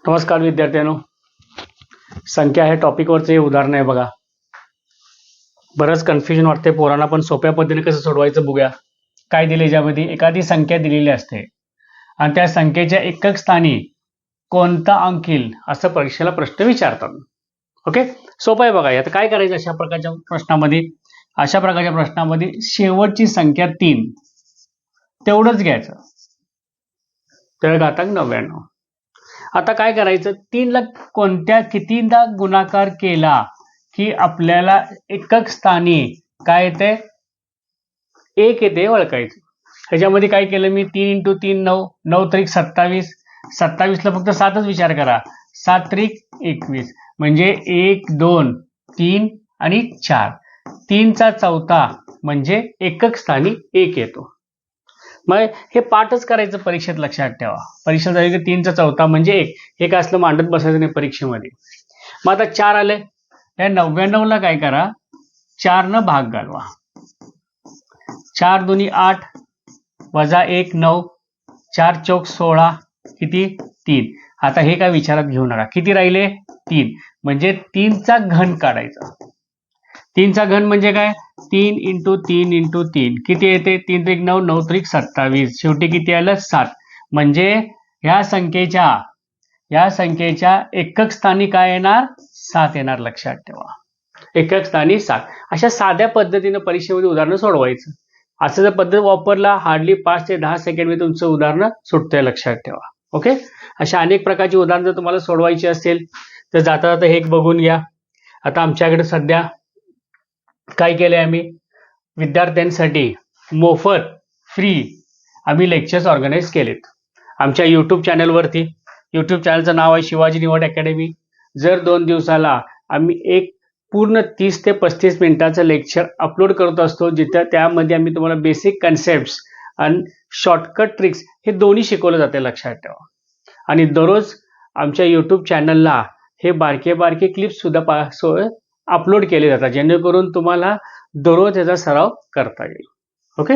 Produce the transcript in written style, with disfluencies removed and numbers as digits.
नमस्कार विद्यार्थ्यांनो, संख्या हे टॉपिकवरचे हे उदाहरण आहे बघा. बरंच कन्फ्युजन वाटते पोरांना, पण सोप्या पद्धतीने कसं सोडवायचं बघूया. काय दिले, ज्यामध्ये एखादी संख्या दिलेली असते आणि त्या संख्येच्या एकक स्थानी कोणता अंक येईल असं परीक्षेला प्रश्न विचारतात. ओके, सोपं आहे बघा. आता काय करायचं अशा प्रकारच्या प्रश्नामध्ये शेवटची संख्या 3 तेवढंच घ्यायचं, तर घातांक 99. आता काय करायचं, 3 ला कितीदा गुणाकार केला की आपल्याला एकक स्थानी काय येते, 1 येते ओळखायचं. ह्याच्यामध्ये काय केलं मी, 3 × 3 9, 9 त्रिक 27, 27 ला फक्त 7च विचार करा, 7 त्रिक 21, म्हणजे 1 2 3 आणि 4, 3 चा चौथा म्हणजे एकक स्थानी 1 येतो. मग हे पाठच करायचं परीक्षेत, लक्षात ठेवा. परीक्षेत जायचं 3 चा चौथा म्हणजे 1, हे काय असलं मांडत बसायचं नाही परीक्षेमध्ये. मग आता 4 आले, या 99 ला काय करा, 4 न भाग घालवा. 4 दुनी 8 वजा 1 9, 4 चौक 16, किती 3. आता हे काय विचारात घेऊ नका, किती राहिले 3, म्हणजे 3 चा घन काढायचा. 3 चा घन म्हणजे काय, 3 × 3 × 3 किती येते, 3 त्रिक 9, 9 त्रिक 27, शेवटी किती आलं 7. म्हणजे या संख्येच्या एकक स्थानी काय येणार, 7 येणार, लक्षात ठेवा. एकक स्थानी 7. अशा साध्या पद्धतीने परीक्षेमध्ये उदाहरणं सोडवायचं. असं जर पद्धत वापरला, हार्डली 5 ते 10 सेकंड मध्ये तुमचं उदाहरण सुटतंय, लक्षात ठेवा. ओके, अशा अनेक प्रकारची उदाहरणं जर तुम्हाला सोडवायची असेल तर जाता जाता हे एक बघून घ्या. आता आमच्याकडे सध्या काय केलंय, आम्ही विद्यार्थ्यांसाठी मोफत फ्री आम्ही लेक्चर्स ऑर्गनाईज केलेत आमच्या यूट्यूब चॅनलवरती. यूट्यूब चॅनलचं नाव आहे शिवाजी निवड अकॅडमी. जर 2 दिवसाला आम्ही एक पूर्ण 30 ते 35 मिनिटाचं लेक्चर अपलोड करत असतो, जिथं त्यामध्ये आम्ही तुम्हाला बेसिक कन्सेप्ट्स आणि शॉर्टकट ट्रिक्स हे दोन्ही शिकवलं जाते, लक्षात ठेवा. आणि दररोज आमच्या यूट्यूब चॅनलला हे बारके क्लिप्स सुद्धा अपलोड केले जातात, जेणेकरून तुम्हाला दररोज याचा सराव करता येईल. ओके.